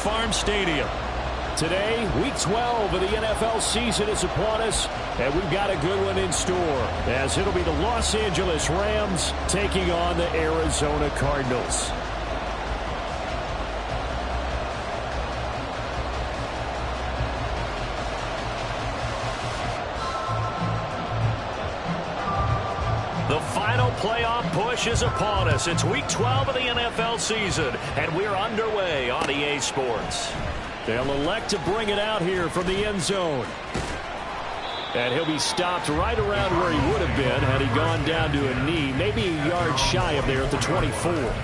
Farm Stadium. Today, Week 12 of the NFL season is upon us, and we've got a good one in store, as it'll be the Los Angeles Rams taking on the Arizona Cardinals. The final playoff push is upon us. It's Week 12 of the NFL season, and we're underway on EA Sports. They'll elect to bring it out here from the end zone. And he'll be stopped right around where he would have been had he gone down to a knee, maybe a yard shy of there at the 24.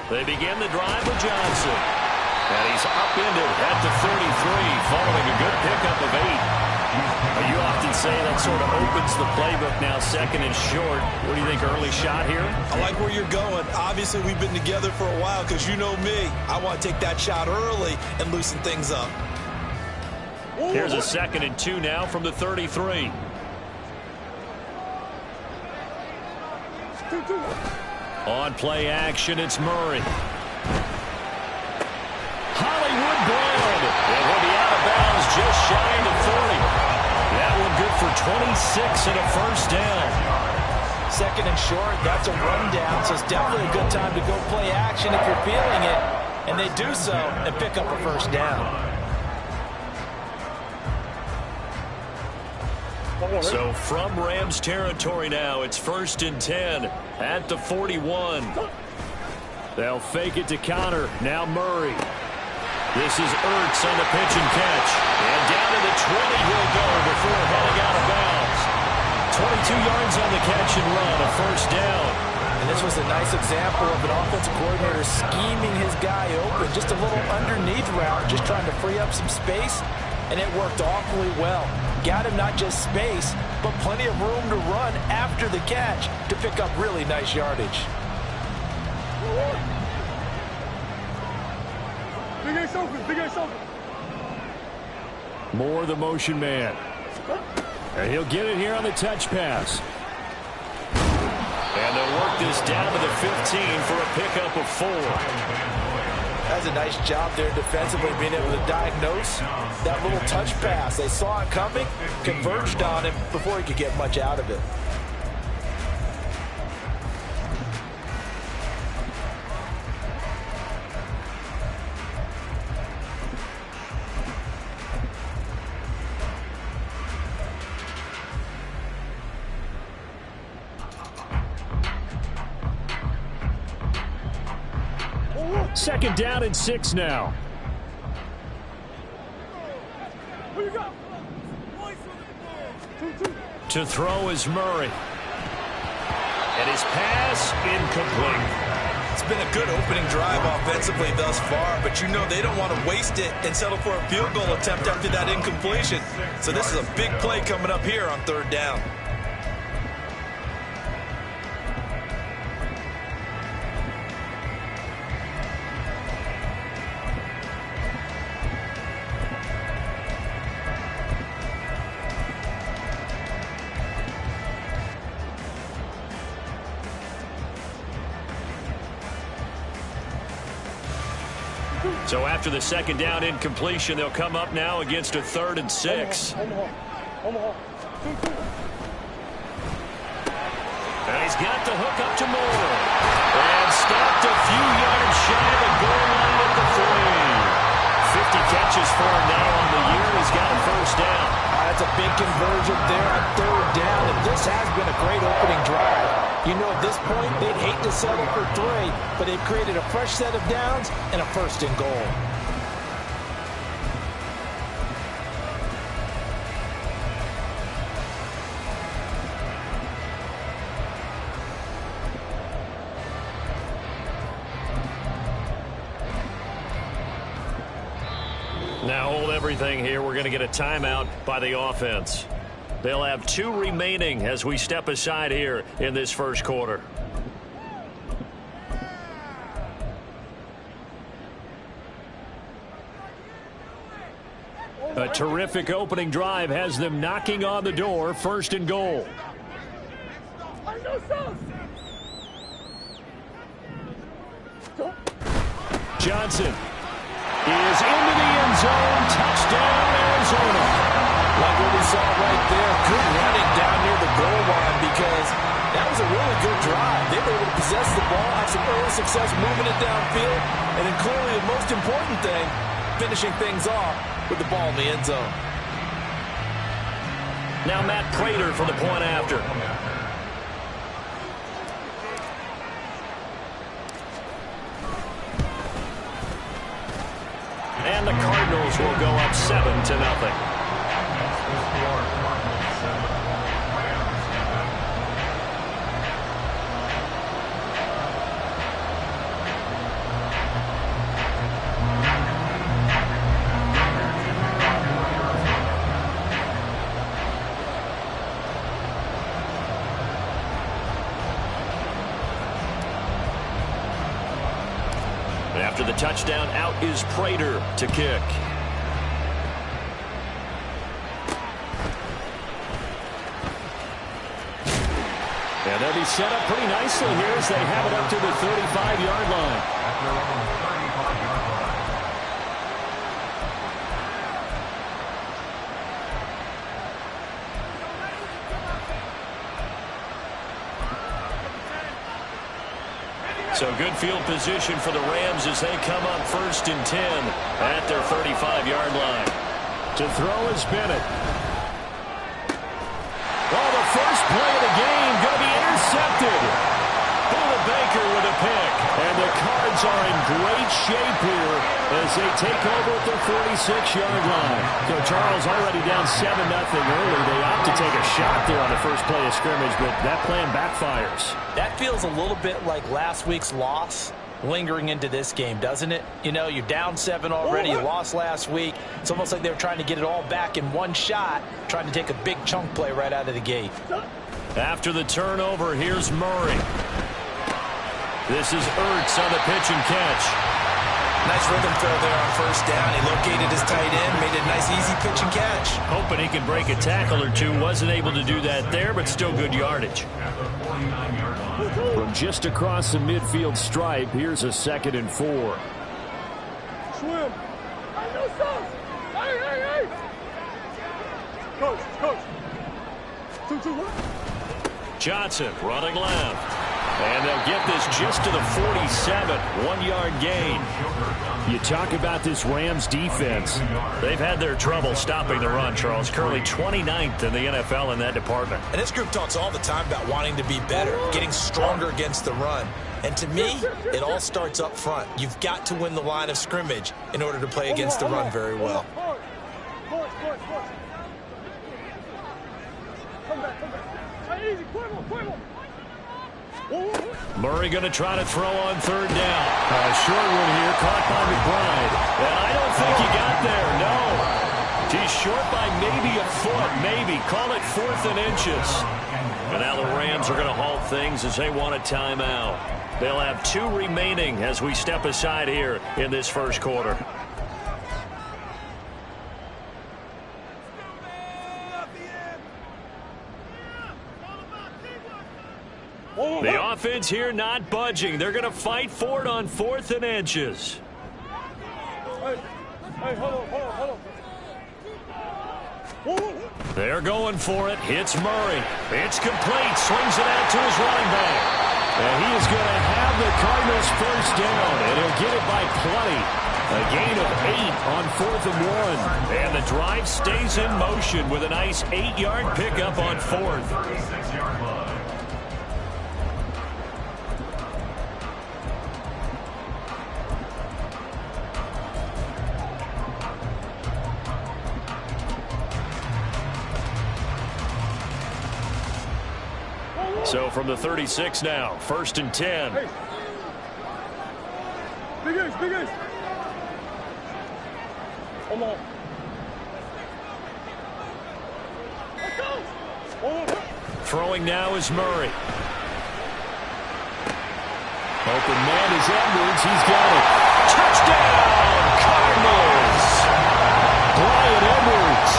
They begin the drive with Johnson. And he's upended at the 33 following a good pickup of 8. You often say that sort of opens the playbook now, second and short. What do you think, early shot here? I like where you're going. Obviously, we've been together for a while because you know me. I want to take that shot early and loosen things up. Here's a 2nd and 2 now from the 33. On play action, it's Murray. Hollywood Brown. And he'll be out of bounds just shy of the 40. That one good for 26 and a first down. 2nd and short, that's a rundown, so it's definitely a good time to go play action if you're feeling it. And they do so and pick up a first down. So from Rams territory now, it's 1st and 10 at the 41. They'll fake it to counter. Now Murray. This is Ertz on the pitch and catch. And down to the 20 he'll go before heading out of bounds. 22 yards on the catch and run, a first down. And this was a nice example of an offensive coordinator scheming his guy open. Just a little underneath route, just trying to free up some space. And it worked awfully well. Got him not just space, but plenty of room to run after the catch to pick up really nice yardage. Moore, the motion man. And he'll get it here on the touch pass. And they'll work this down to the 15 for a pickup of 4. That's a nice job there defensively, being able to diagnose that little touch pass. They saw it coming, converged on him before he could get much out of it. Second down and 6 now. To throw is Murray. And his pass incomplete. It's been a good opening drive offensively thus far, but you know they don't want to waste it and settle for a field goal attempt after that incompletion. So this is a big play coming up here on 3rd down. So after the 2nd down incompletion, they'll come up now against a 3rd and 6. And he's got the hook up to Moore. And stopped a few yards shy of the goal line at the 3. 50 catches for him now on the year. He's got a first down. That's a big conversion there on 3rd down. And this has been a great opening drive. You know, at this point, they'd hate to settle for 3, but they've created a fresh set of downs and a 1st and goal. Now hold everything here. We're going to get a timeout by the offense. They'll have 2 remaining as we step aside here in this first quarter. A terrific opening drive has them knocking on the door. 1st and goal. Johnson is into the end zone. Touchdown, Arizona. Like what we saw right there, good running down near the goal line because that was a really good drive. They were able to possess the ball, have some early success moving it downfield, and then clearly the most important thing, finishing things off with the ball in the end zone. Now Matt Prater for the point after. And the Cardinals will go up 7-0. After the touchdown, out is Prater to kick. And they'll be set up pretty nicely here as they have it up to the 35-yard line. So good field position for the Rams as they come up 1st and 10 at their 35-yard line. To throw is Bennett. Oh, the first play of the game going to be intercepted. Buda Baker with a pick. And the Cards are in great shape here as they take over at their 46-yard line. So Charles already down 7-0 early. They opt to take a shot there on the first play of scrimmage, but that plan backfires. That feels a little bit like last week's loss lingering into this game, doesn't it? You know, you're down 7 already. You lost last week. It's almost like they were trying to get it all back in one shot, trying to take a big chunk play right out of the gate. After the turnover, here's Murray. This is Ertz on the pitch and catch. Nice rhythm throw there on 1st down. He located his tight end, made a nice easy pitch and catch. Hoping he can break a tackle or two. Wasn't able to do that there, but still good yardage. From just across the midfield stripe, here's a 2nd and 4. Swim. Hey. Coach. 2-2-1. Johnson running left. And they'll get this just to the 47, 1-yard gain. You talk about this Rams defense. They've had their trouble stopping the run, Charles. Currently 29th in the NFL in that department. And this group talks all the time about wanting to be better, getting stronger against the run. And to me, it all starts up front. You've got to win the line of scrimmage in order to play against the run very well. Come back. Hey, easy, quick. Murray going to try to throw on 3rd down. Short one here, caught by McBride. And I don't think he got there, no. He's short by maybe a foot, maybe. Call it 4th and inches. And now the Rams are going to halt things as they want a timeout. They'll have 2 remaining as we step aside here in this first quarter. The offense here not budging. They're going to fight for it on 4th and inches. Hey, hold on. They're going for it. Hits Murray. It's complete. Swings it out to his running back. And he is going to have the Cardinals 1st down. And he'll get it by plenty. A gain of 8 on 4th and 1. And the drive stays in motion with a nice 8-yard pickup on 4th. So from the 36 now, 1st and 10. Hey. Big Ace. Come on. Let's go. Hold on. Throwing now is Murray. Open man is Edwards. He's got it. Touchdown, Cardinals. Bryan Edwards,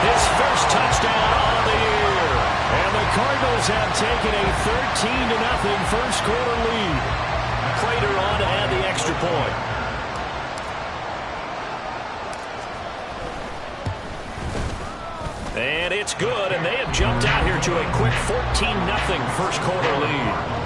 his first touchdown on the year. And the Cardinals have taken a 13-0 first quarter lead. Prater on to add the extra point. And it's good, and they have jumped out here to a quick 14-0 first quarter lead.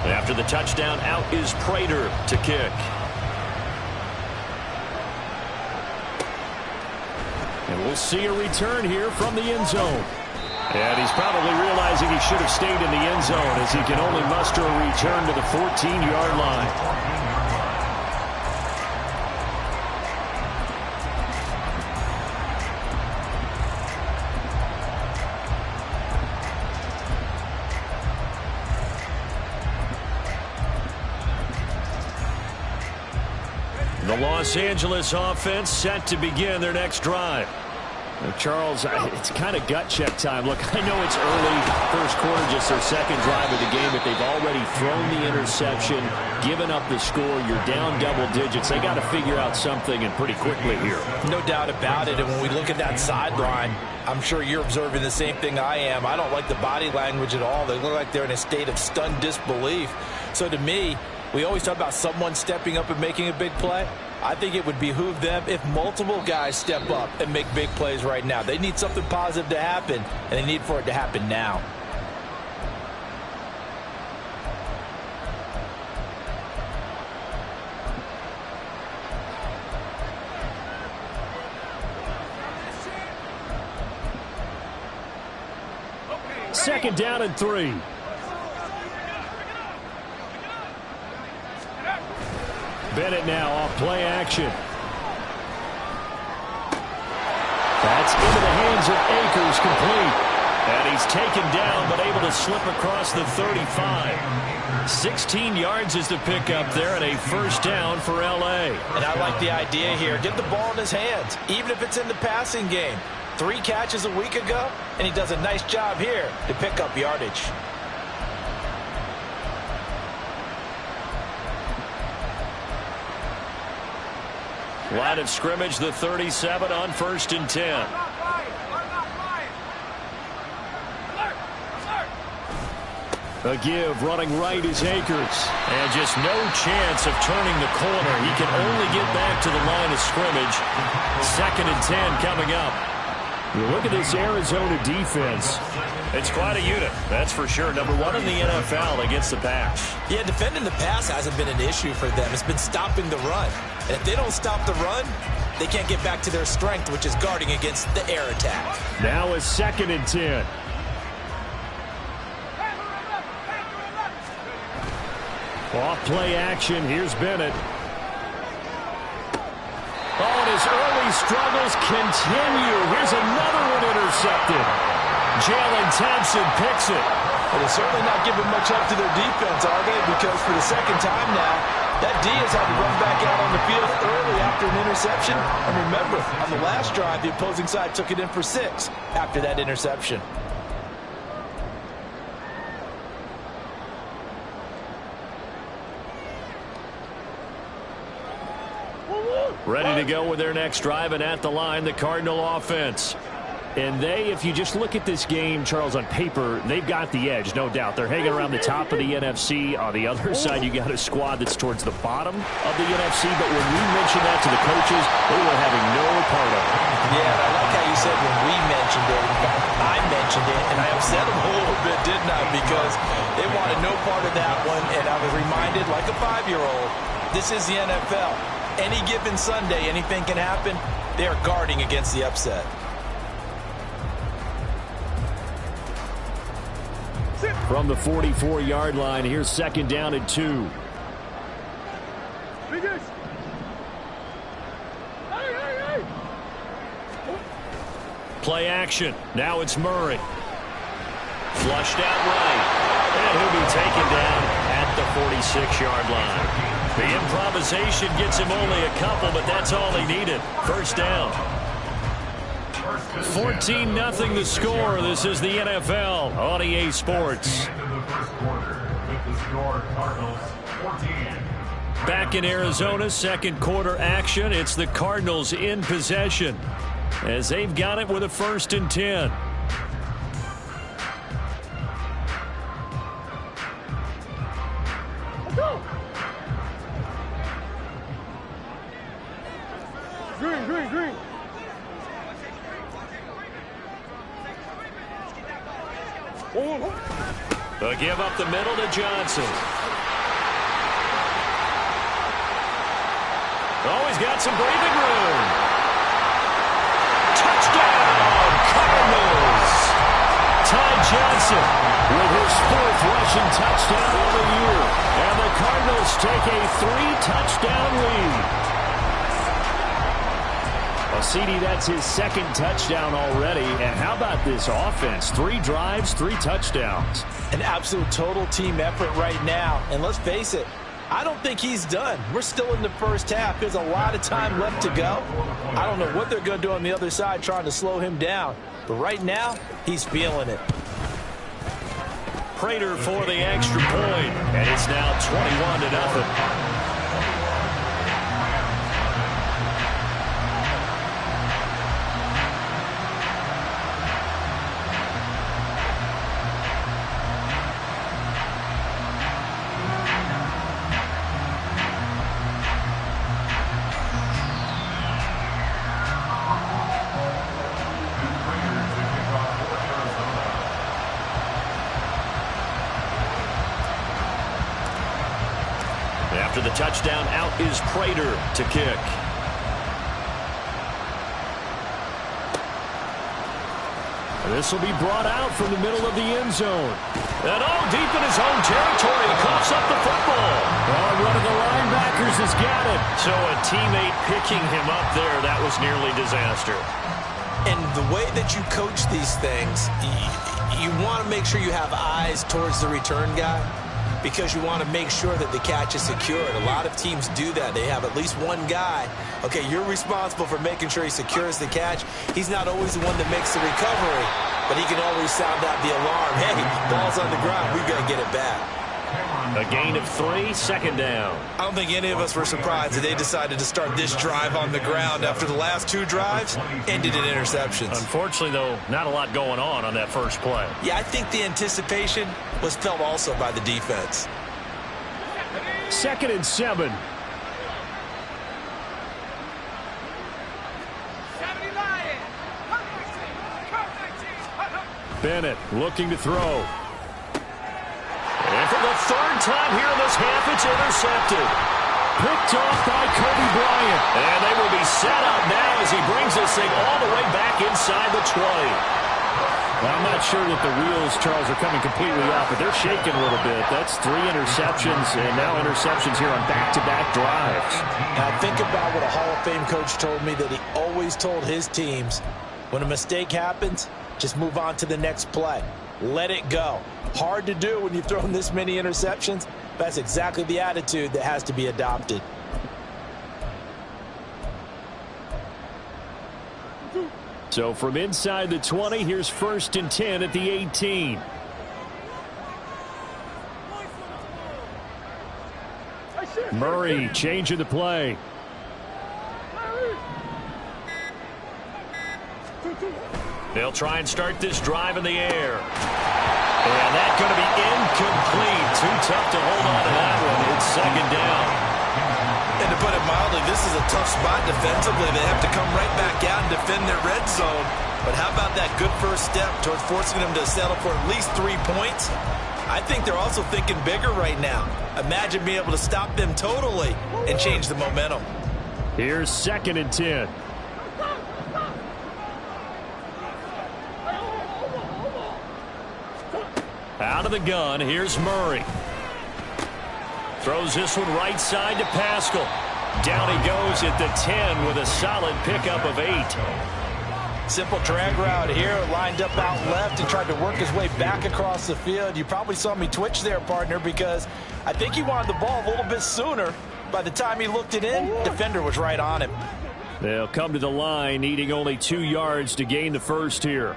After the touchdown, out is Prater to kick. And we'll see a return here from the end zone. And he's probably realizing he should have stayed in the end zone as he can only muster a return to the 14-yard line. The Los Angeles offense set to begin their next drive. Charles, it's kind of gut check time. Look, I know it's early, first quarter, just their second drive of the game, but they've already thrown the interception, given up the score. You're down double digits. They got to figure out something, and pretty quickly here. No doubt about it. And when we look at that sideline, I'm sure you're observing the same thing I am. I don't like the body language at all. They look like they're in a state of stunned disbelief. So to me, we always talk about someone stepping up and making a big play. I think it would behoove them if multiple guys step up and make big plays right now. They need something positive to happen, and they need for it to happen now. Second down and 3. Bennett now off play action. That's into the hands of Akers, complete. And he's taken down but able to slip across the 35. 16 yards is the pickup there and a first down for L.A. And I like the idea here. Get the ball in his hands, even if it's in the passing game. 3 catches a week ago, and he does a nice job here to pick up yardage. Line of scrimmage, the 37 on 1st and 10. A give, running right is Akers. And just no chance of turning the corner. He can only get back to the line of scrimmage. 2nd and 10 coming up. You look at this Arizona defense. It's quite a unit, that's for sure. Number 1 in the NFL against the pass. Yeah, defending the pass hasn't been an issue for them. It's been stopping the run. And if they don't stop the run, they can't get back to their strength, which is guarding against the air attack. Now a 2nd and 10. Off play action. Here's Bennett. Oh, and his early struggles continue. Here's another one intercepted. Jalen Thompson picks it. Well, they're certainly not giving much up to their defense, are they? Because for the second time now, that D has had to run back out on the field early after an interception. And remember, on the last drive, the opposing side took it in for 6 after that interception. Ready to go with their next drive, and at the line, the Cardinal offense. And they, if you just look at this game, Charles, on paper, they've got the edge, no doubt. They're hanging around the top of the NFC. On the other side, you got a squad that's towards the bottom of the NFC. But when we mentioned that to the coaches, they were having no part of it. Yeah, I like how you said when we mentioned it. In fact, I mentioned it, and I upset them a little bit didn't I? Because they wanted no part of that one, and I was reminded, like a 5-year-old, this is the NFL. Any given Sunday, anything can happen. They are guarding against the upset. From the 44-yard line, here's 2nd down and 2. Play action. Now it's Murray. Flushed out right. And he'll be taken down at the 46-yard line. The improvisation gets him only a couple, but that's all he needed. First down. 14-0 the score. This is the NFL on EA Sports. Back in Arizona, second quarter action. It's the Cardinals in possession as they've got it with a 1st and 10. Green. They'll give up the middle to Johnson. Oh, he's got some breathing room. Touchdown, Cardinals. Ty Johnson with his 4th rushing touchdown of the year. And the Cardinals take a 3-touchdown lead. Well, CD, that's his 2nd touchdown already. And how about this offense? 3 drives, 3 touchdowns. An absolute total team effort right now. And let's face it, I don't think he's done. We're still in the first half. There's a lot of time left to go. I don't know what they're going to do on the other side trying to slow him down. But right now, he's feeling it. Prater for the extra point. And it's now 21-0. After the touchdown, out is Prater to kick. This will be brought out from the middle of the end zone. And all deep in his own territory, he coughs up the football. Oh, one of the linebackers has got it. So a teammate picking him up there, that was nearly disaster. And the way that you coach these things, you want to make sure you have eyes towards the return guy, because you want to make sure that the catch is secured. A lot of teams do that. They have at least one guy. Okay, you're responsible for making sure he secures the catch. He's not always the one that makes the recovery, but he can always sound out the alarm. Hey, ball's on the ground. We've got to get it back. A gain of 3, 2nd down. I don't think any of us were surprised that they decided to start this drive on the ground after the last 2 drives ended in interceptions. Unfortunately, though, not a lot going on that first play. Yeah, I think the anticipation was felt also by the defense. 2nd and 7. Bennett looking to throw. And for the 3rd time here in this half, it's intercepted. Picked off by Kobe Bryant. And they will be set up now as he brings this thing all the way back inside the 20. Well, I'm not sure that the wheels, Charles, are coming completely off, but they're shaking a little bit. That's 3 interceptions, and now interceptions here on back-to-back drives. Now, think about what a Hall of Fame coach told me, that he always told his teams, when a mistake happens, just move on to the next play. Let it go. Hard to do when you've thrown this many interceptions. That's exactly the attitude that has to be adopted. So from inside the 20, here's 1st and 10 at the 18. Murray changing the play. They'll try and start this drive in the air. And that's going to be incomplete. Too tough to hold on to that one. It's 2nd down. And to put it mildly, this is a tough spot defensively. They have to come right back out and defend their red zone. But how about that good first step towards forcing them to settle for at least 3 points? I think they're also thinking bigger right now. Imagine being able to stop them totally and change the momentum. Here's 2nd and 10. Out of the gun, here's Murray. Throws this one right side to Pascal. Down he goes at the 10 with a solid pickup of 8. Simple drag route here, lined up out left and tried to work his way back across the field. You probably saw me twitch there, partner, because I think he wanted the ball a little bit sooner. By the time he looked it in, defender was right on him. They'll come to the line, needing only 2 yards to gain the first here.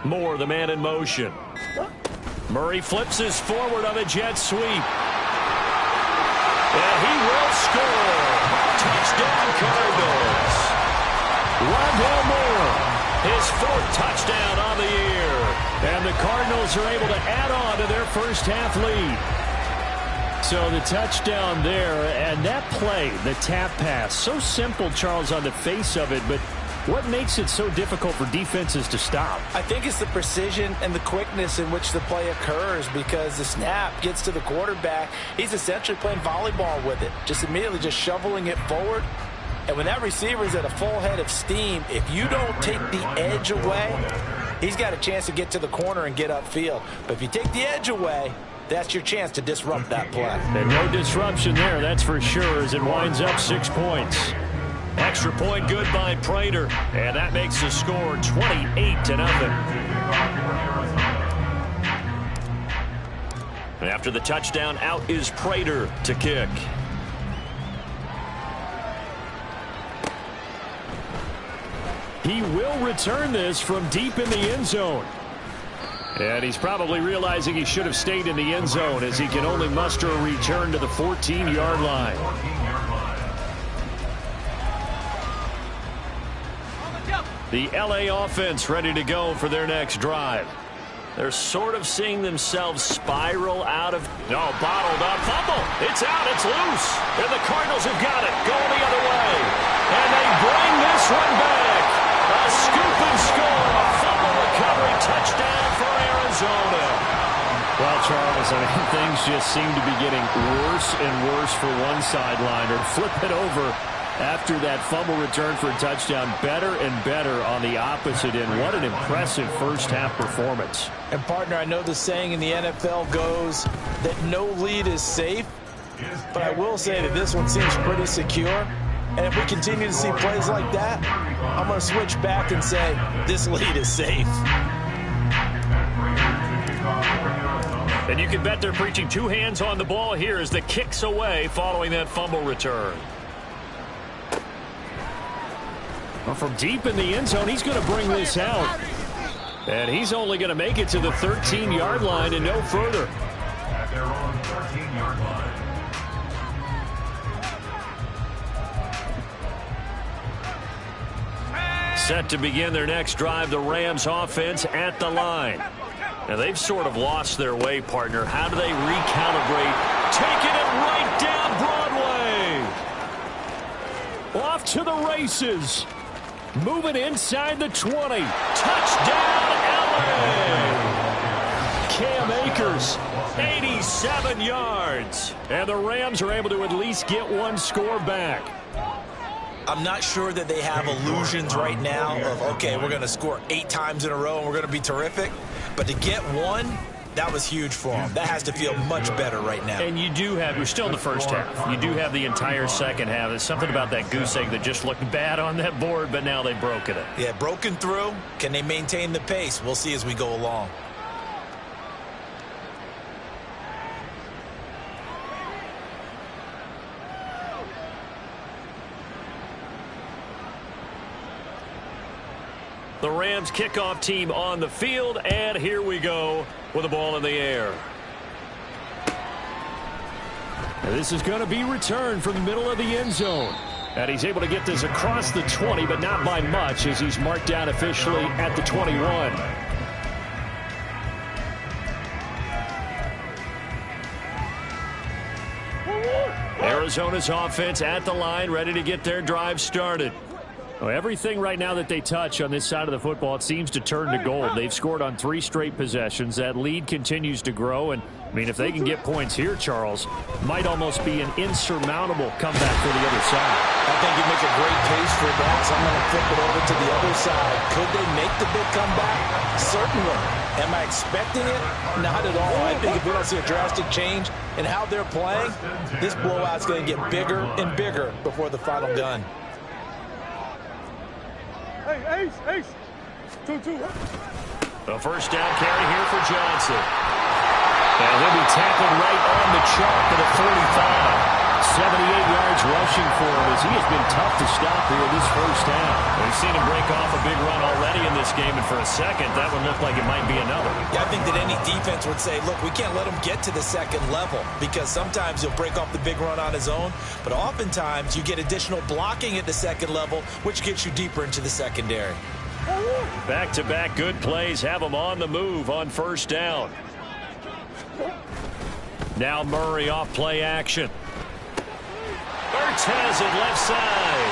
Moore, the man in motion. Murray flips his forward on a jet sweep. And he will score. Touchdown, Cardinals. Rondale Moore, his 4th touchdown on the year. And the Cardinals are able to add on to their first half lead. So the touchdown there, and that play, the tap pass, so simple, Charles, on the face of it, but what makes it so difficult for defenses to stop? I think it's the precision and the quickness in which the play occurs, because the snap gets to the quarterback. He's essentially playing volleyball with it, just immediately just shoveling it forward. And when that receiver's at a full head of steam, if you don't take the edge away, he's got a chance to get to the corner and get upfield. But if you take the edge away, that's your chance to disrupt that play. And no disruption there, that's for sure, as it winds up 6 points. Extra point good by Prater, and that makes the score 28-0. After the touchdown, out is Prater to kick. He will return this from deep in the end zone. And he's probably realizing he should have stayed in the end zone, as he can only muster a return to the 14-yard line. The LA offense ready to go for their next drive. They're sort of seeing themselves spiral out of... No, bottled up. Fumble. It's out. It's loose. And the Cardinals have got it. Going the other way. And they bring this one back. A scoop and score. A fumble recovery touchdown for Arizona. Well, Charles, I mean, things just seem to be getting worse and worse for one sideline. Or flip it over after that fumble return for a touchdown. Better and better on the opposite end. What an impressive first-half performance. And, partner, I know the saying in the NFL goes that no lead is safe, but I will say that this one seems pretty secure. And if we continue to see plays like that, I'm going to switch back and say this lead is safe. And you can bet they're preaching 2 hands on the ball here as the kick's away following that fumble return. Well, from deep in the end zone, he's going to bring this out. And he's only going to make it to the 13-yard line and no further. At their own 13-yard line. Set to begin their next drive, the Rams offense at the line. Now, they've sort of lost their way, partner. How do they recalibrate? Taking it right down Broadway. Off to the races. Moving inside the 20. Touchdown, LA. Cam Akers, 87 yards. And the Rams are able to at least get one score back. I'm not sure that they have illusions right now of, okay, we're going to score 8 times in a row and we're going to be terrific. But to get one, that was huge for them. That has to feel much better right now. And you do have, we're still in the first half. You do have the entire second half. There's something about that goose egg that just looked bad on that board, but now they've broken it. Yeah, broken through. Can they maintain the pace? We'll see as we go along. The Rams kickoff team on the field, and here we go with the ball in the air. And this is going to be returned from the middle of the end zone. And he's able to get this across the 20, but not by much, as he's marked down officially at the 21. Arizona's offense at the line, ready to get their drive started. Well, everything right now that they touch on this side of the football, it seems to turn to gold. They've scored on 3 straight possessions. That lead continues to grow. And, I mean, if they can get points here, Charles, might almost be an insurmountable comeback for the other side. I think you make a great case for that, so I'm going to flip it over to the other side. Could they make the big comeback? Certainly. Am I expecting it? Not at all. I think if we don't see a drastic change in how they're playing, this blowout's going to get bigger and bigger before the final gun. Hey, Ace. 2-2. The first down carry here for Johnson. And he'll be tackled right on the chalk at a 45. 78 yards rushing for him, as he has been tough to stop here this first half. We've seen him break off a big run already in this game, and for a second, that would look like it might be another. Yeah, I think that any defense would say, look, we can't let him get to the second level, because sometimes he'll break off the big run on his own, but oftentimes you get additional blocking at the second level, which gets you deeper into the secondary. Back-to-back good plays have him on the move on first down. Now Murray off play action. Ertz has it left side.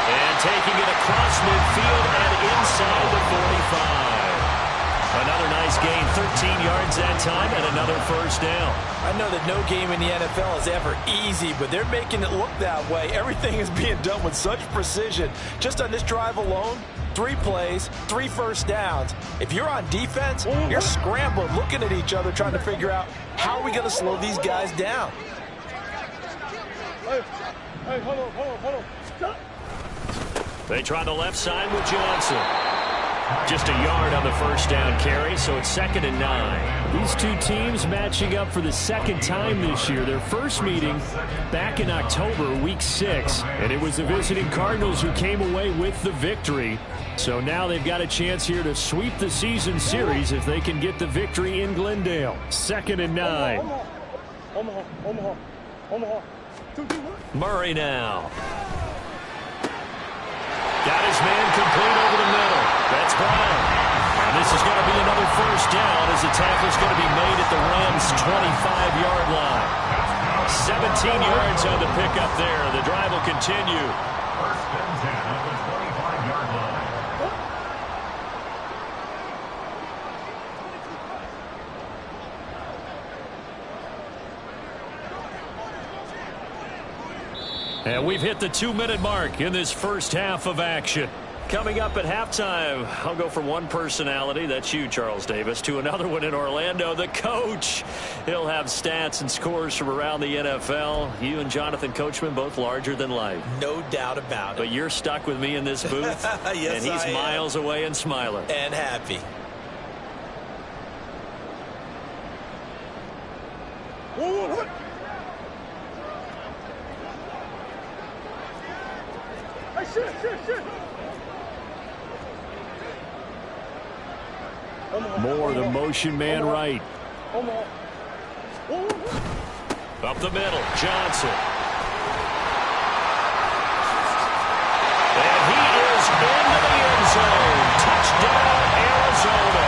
And taking it across midfield and inside the 45. Another nice gain, 13 yards that time, and another first down. I know that no game in the NFL is ever easy, but they're making it look that way. Everything is being done with such precision. Just on this drive alone, 3 plays, 3 first downs. If you're on defense, you're scrambling, looking at each other, trying to figure out how are we going to slow these guys down. Hey, hold on. Stop. They try the left side with Johnson. Just a yard on the first down carry, so it's 2nd and 9. These two teams matching up for the second time this year. Their first meeting back in October, week 6, and it was the visiting Cardinals who came away with the victory. So now they've got a chance here to sweep the season series if they can get the victory in Glendale. 2nd and 9. Omaha. 2-2. Murray now. Got his man complete over the middle. That's Brown. And this is going to be another first down as the tackle is going to be made at the Rams' 25-yard line. 17 yards on the pickup there. The drive will continue. First and 10 at the 25-yard line. And we've hit the 2-minute mark in this first half of action. Coming up at halftime, I'll go from one personality, that's you, Charles Davis, to another one in Orlando, the coach. He'll have stats and scores from around the NFL. You and Jonathan Coachman, both larger than life. No doubt about it. But you're stuck with me in this booth, yes, and he's miles away and smiling. And happy. Shit. Moore, the motion man right. Up the middle, Johnson. And he is into the end zone. Touchdown, Arizona.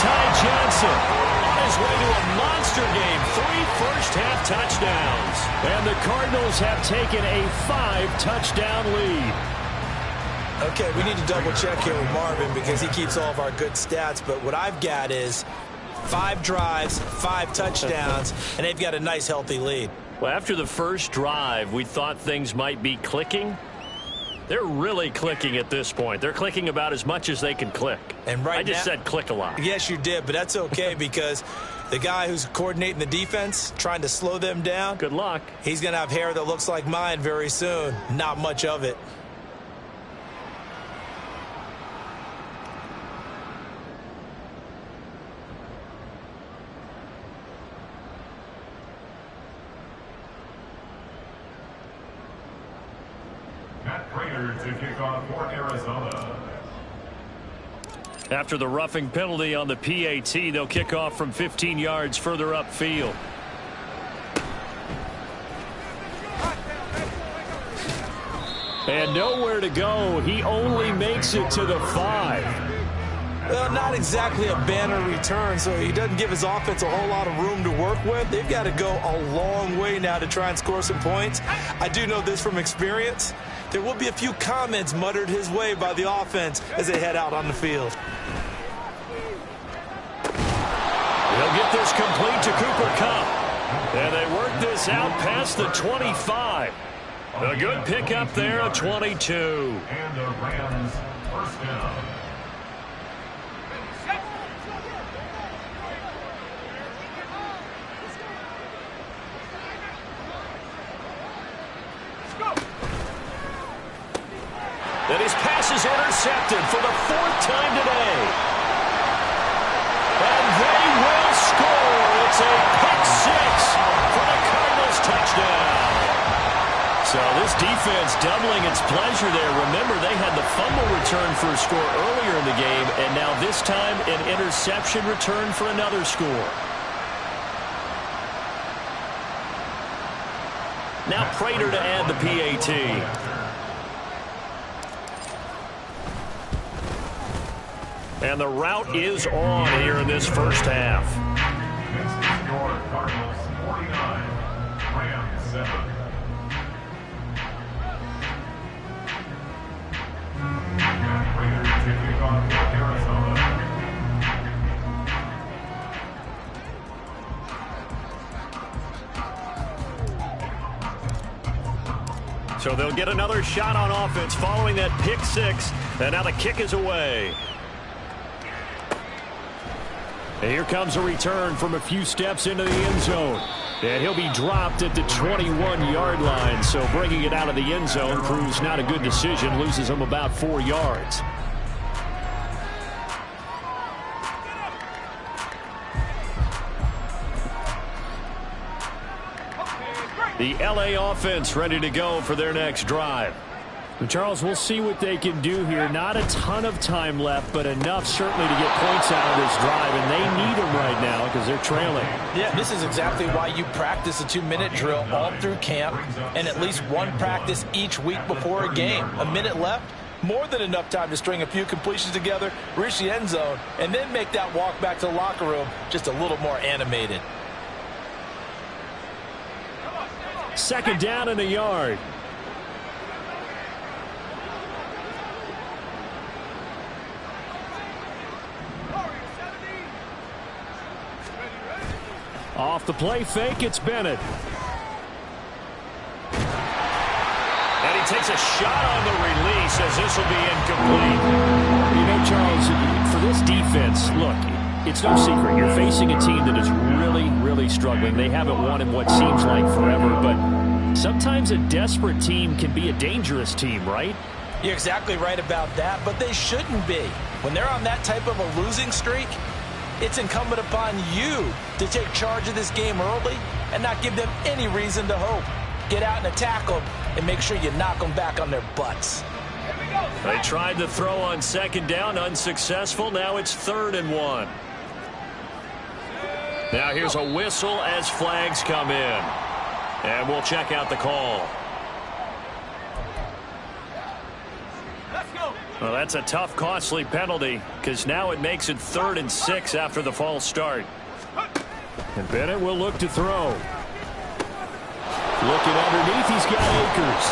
Ty Johnson on his way to a monster game. 3 first-half touchdowns. And the Cardinals have taken a 5-touchdown lead. Okay, we need to double-check here with Marvin because he keeps all of our good stats. But what I've got is 5 drives, 5 touchdowns, and they've got a nice, healthy lead. Well, after the first drive, we thought things might be clicking. They're really clicking at this point. They're clicking about as much as they can click. And right I just now, said click a lot. Yes, you did, but that's okay because the guy who's coordinating the defense, trying to slow them down. Good luck. He's going to have hair that looks like mine very soon. Not much of it. To kick off for Arizona. After the roughing penalty on the PAT, they'll kick off from 15 yards further upfield. And nowhere to go. He only makes it to the 5. Well, not exactly a banner return, so he doesn't give his offense a whole lot of room to work with. They've got to go a long way now to try and score some points. I do know this from experience. There will be a few comments muttered his way by the offense as they head out on the field. He'll get this complete to Cooper Kupp. And they work this out past the 25. A good pickup there, a 22. And the Rams first down. And his pass is intercepted for the 4th time today. And they will score. It's a pick 6 for the Cardinals touchdown. So this defense doubling its pleasure there. Remember, they had the fumble return for a score earlier in the game, and now this time an interception return for another score. Now Prater to add the PAT. And the route is on here in this first half. Next is your Cardinals 49, Rams 7. And Raiders to kick off for Arizona. So they'll get another shot on offense following that pick 6. And now the kick is away. And here comes a return from a few steps into the end zone. And he'll be dropped at the 21-yard line. So bringing it out of the end zone proves not a good decision. Loses him about 4 yards. The LA offense ready to go for their next drive. And Charles, we'll see what they can do here. Not a ton of time left, but enough certainly to get points out of this drive. And they need them right now because they're trailing. Yeah, this is exactly why you practice a 2-minute drill all through camp and at least one practice each week before a game. A minute left, more than enough time to string a few completions together, reach the end zone, and then make that walk back to the locker room just a little more animated. 2nd down and a yard. Off the play fake, it's Bennett. And he takes a shot on the release as this will be incomplete. You know, Charles, for this defense, look, it's no secret. You're facing a team that is really, really struggling. They haven't won in what seems like forever, but sometimes a desperate team can be a dangerous team, right? You're exactly right about that, but they shouldn't be. When they're on that type of a losing streak, it's incumbent upon you to take charge of this game early and not give them any reason to hope. Get out and attack them and make sure you knock them back on their butts. They tried to throw on 2nd down, unsuccessful. Now it's 3rd and 1. Now here's a whistle as flags come in. And we'll check out the call. Well, that's a tough, costly penalty because now it makes it 3rd and 6 after the false start. And Bennett will look to throw. Looking underneath, he's got Akers.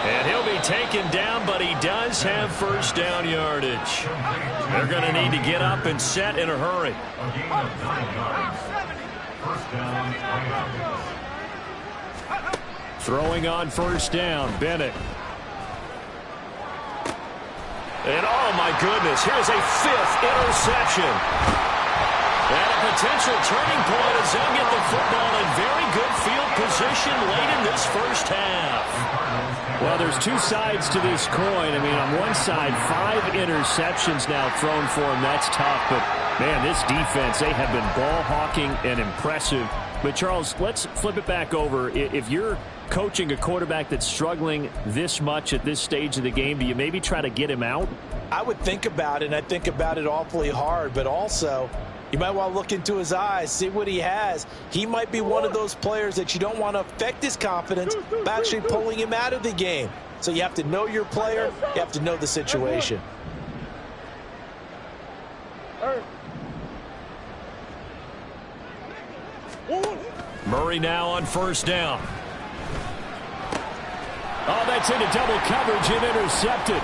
And he'll be taken down, but he does have 1st down yardage. They're going to need to get up and set in a hurry. A gain of 9 yards. 1st down, Rams. Throwing on 1st down, Bennett. And oh my goodness, here's a 5th interception. And a potential turning point as they'll get the football in very good field position late in this first half. Well, there's 2 sides to this coin. I mean, on one side, 5 interceptions now thrown for him. That's tough. But, man, this defense, they have been ball hawking and impressive. But, Charles, let's flip it back over. If you're coaching a quarterback that's struggling this much at this stage of the game, do you maybe try to get him out? I would think about it, and I think about it awfully hard. But also, You might want to look into his eyes, see what he has. He might be one of those players that you don't want to affect his confidence by actually pulling him out of the game. So you have to know your player. You have to know the situation. Murray now on first down. Oh, that's into double coverage and intercepted.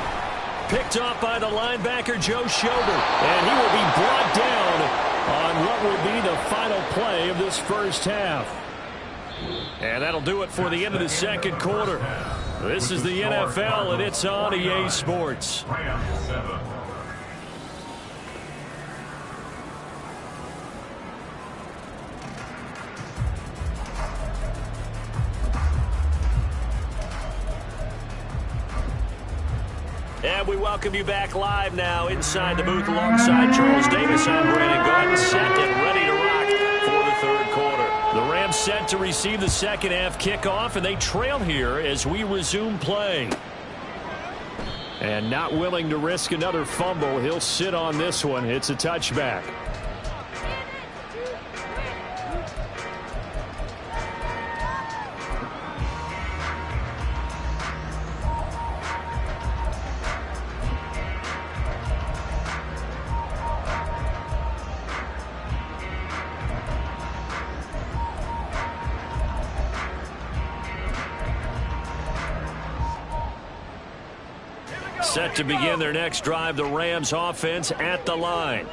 Picked off by the linebacker, Joe Schobert. And he will be brought down on what will be the final play of this first half. And that'll do it for the end of the second quarter. This is the NFL, and it's on EA Sports. And we welcome you back live now inside the booth alongside Charles Davis. I'm Brandon Garden, set and ready to rock for the third quarter. The Rams set to receive the second half kickoff, and they trail here as we resume play. And not willing to risk another fumble, he'll sit on this one. It's a touchback. Set to begin their next drive, the Rams offense at the line.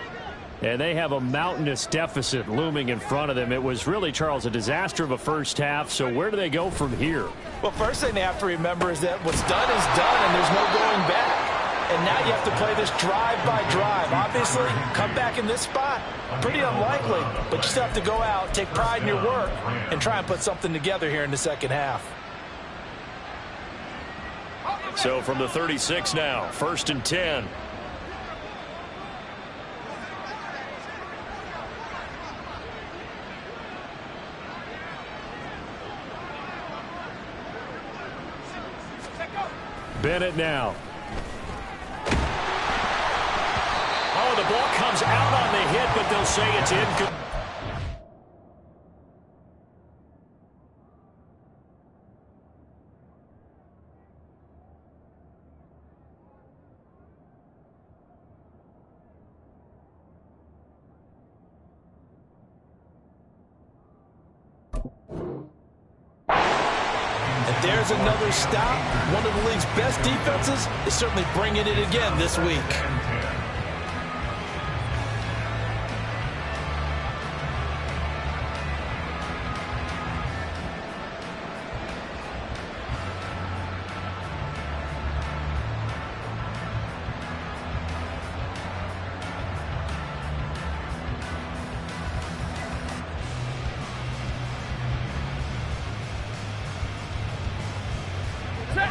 And they have a mountainous deficit looming in front of them. It was really, Charles, a disaster of a first half. So where do they go from here? Well, first thing they have to remember is that what's done is done, and there's no going back. And now you have to play this drive by drive. Obviously, come back in this spot, pretty unlikely. But you still have to go out, take pride in your work, and try and put something together here in the second half. So from the 36 now, 1st and 10. Bennett now. Oh, the ball comes out on the hit, but they'll say it's incomplete. There's another stop. One of the league's best defenses is certainly bringing it again this week.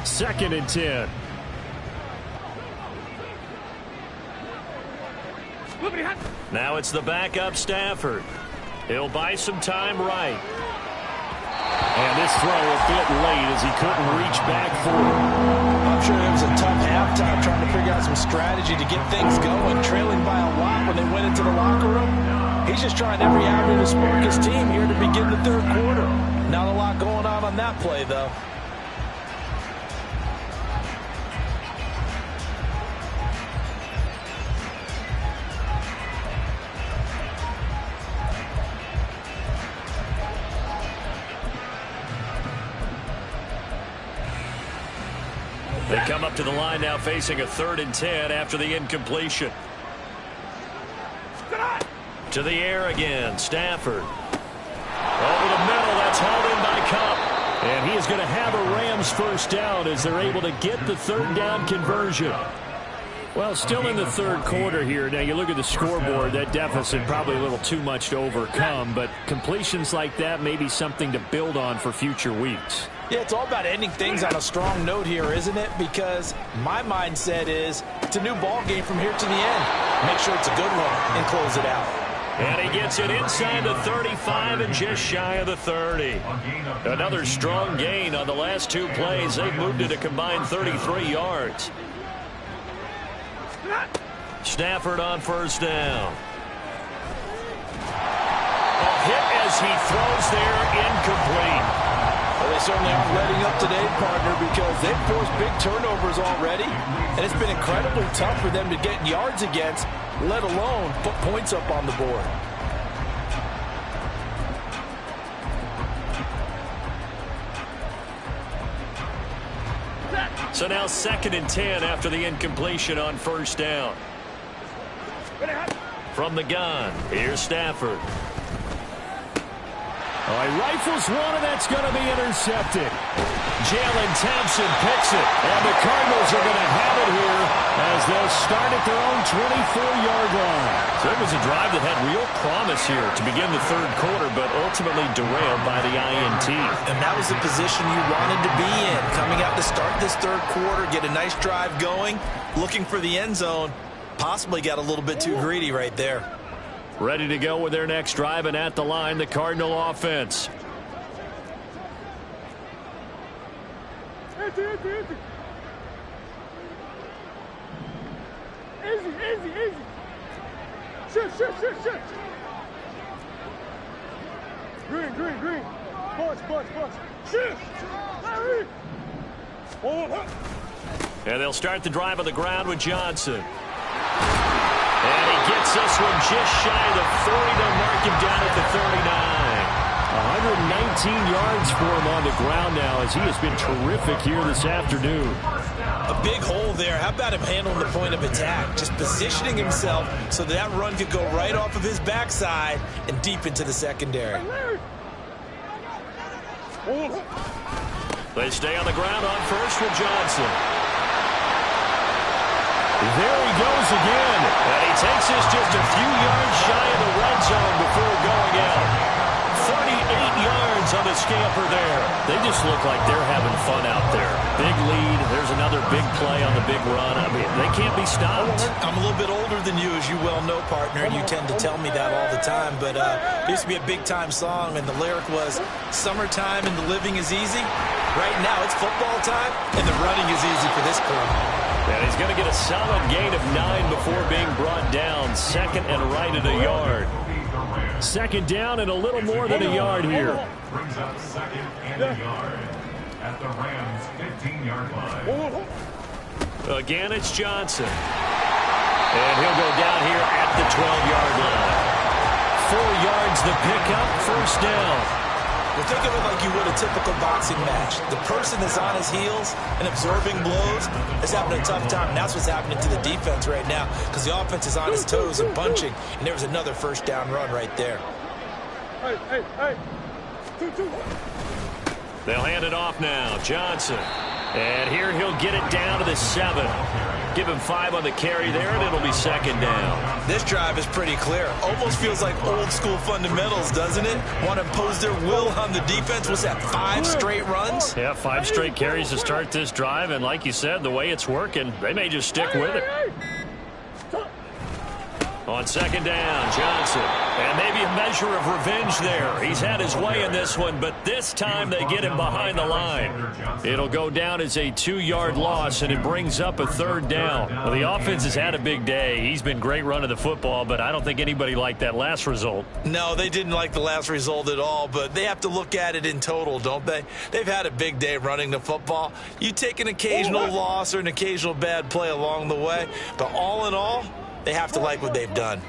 Second and 10. Now it's the backup Stafford. He'll buy some time right. And this throw a bit late as he couldn't reach back for it. I'm sure it was a tough halftime trying to figure out some strategy to get things going, trailing by a lot when they went into the locker room. He's just trying every avenue to spark his team here to begin the third quarter. Not a lot going on that play, though. They come up to the line now facing a 3rd and 10 after the incompletion. To the air again, Stafford. Over the middle, that's hauled in by Cup. And he is going to have a Rams first down as they're able to get the 3rd down conversion. Well, still in the third quarter here. Now, you look at the scoreboard, that deficit probably a little too much to overcome, but completions like that may be something to build on for future weeks. Yeah, it's all about ending things on a strong note here, isn't it? Because my mindset is it's a new ball game from here to the end. Make sure it's a good one and close it out. And he gets it inside the 35 and just shy of the 30. Another strong gain on the last two plays. They've moved it a combined 33 yards. Stafford on first down. hit as he throws there, incomplete. Well, they certainly aren't letting up today, partner, because they've forced big turnovers already, and it's been incredibly tough for them to get yards against, let alone put points up on the board. So now 2nd and 10 after the incompletion on first down. From the gun, here's Stafford. Oh, he rifles one, and that's going to be intercepted. Jalen Thompson picks it, and the Cardinals are going to have it here as they'll start at their own 24-yard line. So it was a drive that had real promise here to begin the third quarter, but ultimately derailed by the INT. And that was the position you wanted to be in, coming out to start this third quarter, get a nice drive going, looking for the end zone. Possibly got a little bit too greedy right there. Ready to go with their next drive, and at the line, the Cardinal offense. Easy, easy, easy. Shit. Green. Punch. Shit. Larry. And they'll start the drive on the ground with Johnson. And he gets this one just shy of the 40. They'll mark him down at the 39. 119 yards for him on the ground now as he has been terrific here this afternoon. A big hole there. How about him handling the point of attack? Just positioning himself so that run could go right off of his backside and deep into the secondary. They stay on the ground on first with Johnson. There he goes again. And he takes this just a few yards shy of the red zone before going out. 38 yards on the scamper there. They just look like they're having fun out there. Big lead. There's another big play on the big run. I mean, they can't be stopped. I'm a little bit older than you, as you well know, partner, and you tend to tell me that all the time. But it used to be a big-time song, and the lyric was, "Summertime and the living is easy." Right now, it's football time, and the running is easy for this crew. And he's going to get a solid gain of 9 before being brought down. 2nd and right at a yard. 2nd down and a little more than a yard here. Brings up 2nd and a yard at the Rams' 15-yard line. Again, it's Johnson. And he'll go down here at the 12-yard line. 4 yards the pickup, first down. Well, think of it like you would a typical boxing match. The person that's on his heels and absorbing blows is having a tough time. And that's what's happening to the defense right now because the offense is on his toes and punching. And there was another first down run right there. Hey. 2. They'll hand it off now. Johnson. And here he'll get it down to the 7. Give him 5 on the carry there, and it'll be 2nd down. This drive is pretty clear. Almost feels like old-school fundamentals, doesn't it? Want to impose their will on the defense. What's that, 5 straight runs? Yeah, 5 straight carries to start this drive, and like you said, the way it's working, they may just stick with it. On 2nd down, Johnson. And maybe a measure of revenge there. He's had his way in this one, but this time they get him behind the line. It'll go down as a 2-yard loss, and it brings up a 3rd down. Well, the offense has had a big day. He's been great running the football, but I don't think anybody liked that last result. No, they didn't like the last result at all, but they have to look at it in total, don't they? They've had a big day running the football. You take an occasional loss or an occasional bad play along the way, but all in all, they have to like what they've done.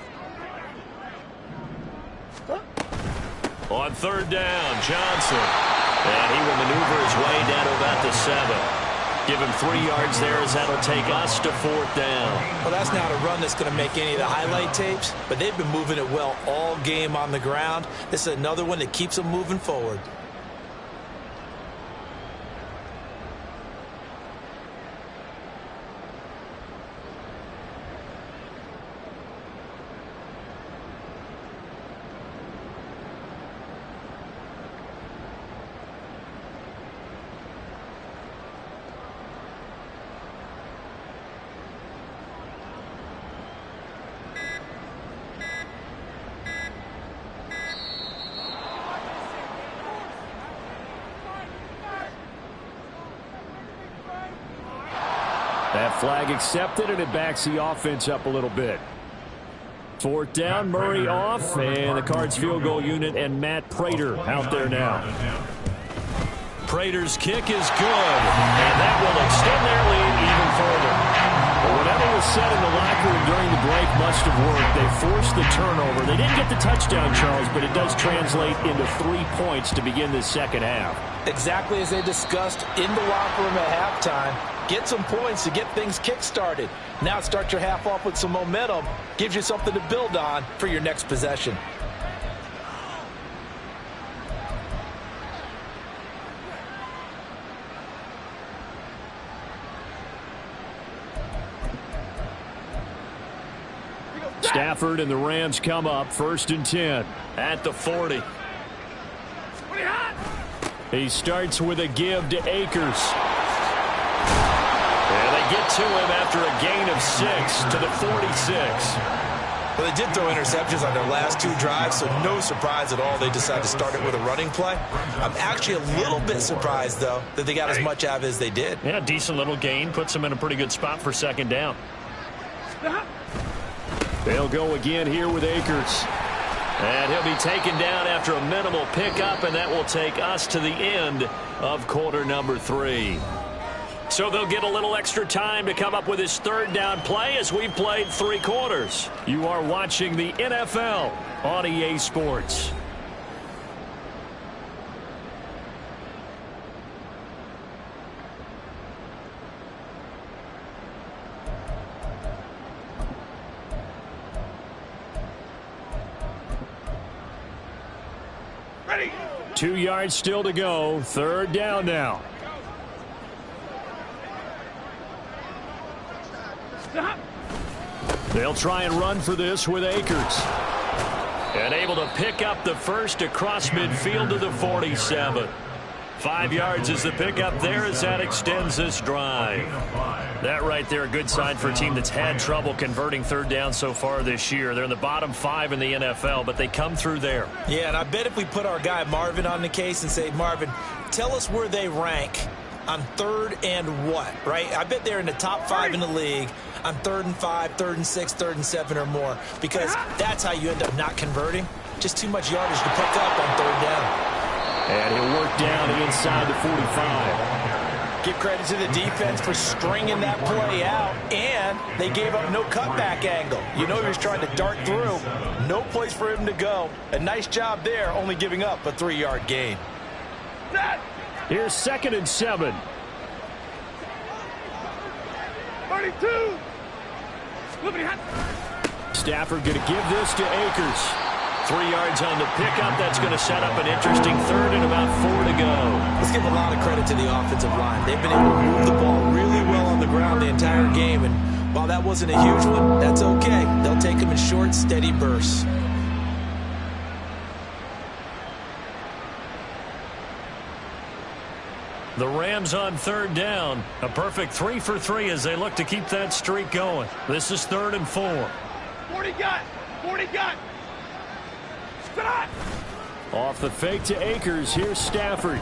On 3rd down, Johnson. And he will maneuver his way down to about the 7. Give him 3 yards there as that'll take us to 4th down. Well, that's not a run that's going to make any of the highlight tapes, but they've been moving it well all game on the ground. This is another one that keeps them moving forward. That flag accepted, and it backs the offense up a little bit. 4th down, Murray off, and the Cards field goal unit and Matt Prater out there now. Prater's kick is good, and that will extend their lead even further. But whatever was said in the locker room during the break must have worked. They forced the turnover. They didn't get the touchdown, Charles, but it does translate into 3 points to begin this second half. Exactly as they discussed in the locker room at halftime. Get some points to get things kick-started. Now start your half off with some momentum. Gives you something to build on for your next possession. Stafford and the Rams come up 1st and 10 at the 40. He starts with a give to Akers. And they get to him after a gain of 6 to the 46. Well, they did throw interceptions on their last 2 drives, so no surprise at all they decided to start it with a running play. I'm actually a little bit surprised, though, that they got as much out of it as they did. Yeah, decent little gain. Puts them in a pretty good spot for 2nd down. They'll go again here with Akers. And he'll be taken down after a minimal pickup, and that will take us to the end of quarter number 3. So they'll get a little extra time to come up with his 3rd down play as we've played 3 quarters. You are watching the NFL on EA Sports. Ready. 2 yards still to go. 3rd down now. They'll try and run for this with Akers. And able to pick up the first across midfield to the 47. 5 yards is the pickup there as that extends this drive. That right there, a good sign for a team that's had trouble converting 3rd down so far this year. They're in the bottom 5 in the NFL, but they come through there. Yeah, and I bet if we put our guy Marvin on the case and say, Marvin, tell us where they rank on 3rd and what, right? I bet they're in the top 5 in the league on 3rd and 5, 3rd and 6, 3rd and 7 or more, because that's how you end up not converting. Just too much yardage to pick up on 3rd down. And he'll work down inside the 45. Give credit to the defense for stringing that play out, and they gave up no cutback angle. You know he was trying to dart through. No place for him to go. A nice job there, only giving up a 3-yard gain. Here's 2nd and 7. 32. Stafford going to give this to Akers. 3 yards on the pickup. That's going to set up an interesting 3rd and about 4 to go. Let's give a lot of credit to the offensive line. They've been able to move the ball really well on the ground the entire game, and while that wasn't a huge one, that's okay. They'll take them in short, steady bursts. The Rams on 3rd down. A perfect 3 for 3 as they look to keep that streak going. This is 3rd and 4. 40 got. 40 got. Stop. Off the fake to Akers. Here's Stafford.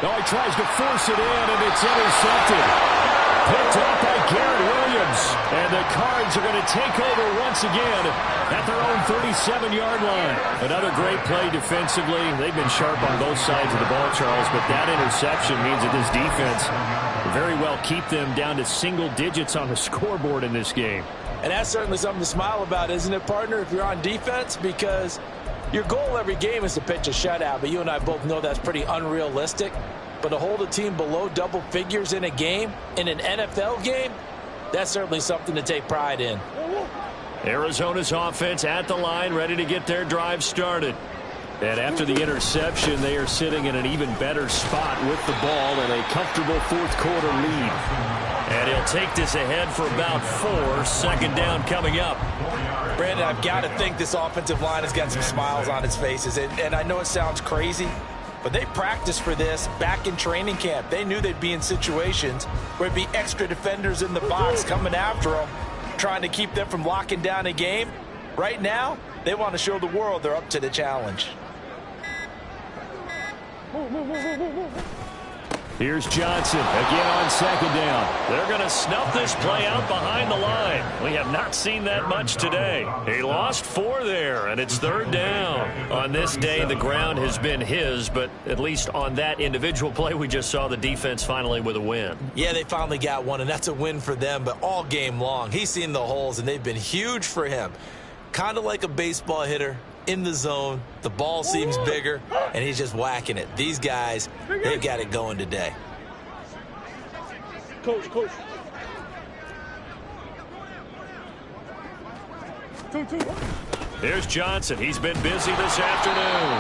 Oh, he tries to force it in, and it's intercepted. Picked up by Garrett Williams. And the Cards are going to take over once again at their own 37-yard line. Another great play defensively. They've been sharp on both sides of the ball, Charles, but that interception means that this defense will very well keep them down to single digits on the scoreboard in this game. And that's certainly something to smile about, isn't it, partner, if you're on defense? Because your goal every game is to pitch a shutout, but you and I both know that's pretty unrealistic. But to hold a team below double figures in a game, in an NFL game, that's certainly something to take pride in. Arizona's offense at the line, ready to get their drive started. And after the interception, they are sitting in an even better spot with the ball and a comfortable 4th quarter lead. And he'll take this ahead for about 4. 2nd down coming up. Brandon, I've got to think this offensive line has got some smiles on its faces. And I know it sounds crazy, but they practiced for this back in training camp. They knew they'd be in situations where it'd be extra defenders in the box coming after them, trying to keep them from locking down a game. Right now, they want to show the world they're up to the challenge. Here's Johnson again on second down. They're going to snuff this play out behind the line. We have not seen that much today. He lost 4 there, and it's third down. On this day, the ground has been his, but at least on that individual play, we just saw the defense finally with a win. Yeah, they finally got one, and that's a win for them, but all game long, he's seen the holes, and they've been huge for him. Kind of like a baseball hitter. In the zone, the ball seems bigger, and he's just whacking it. These guys, they've got it going today. Coach. 2-2. Here's Johnson. He's been busy this afternoon.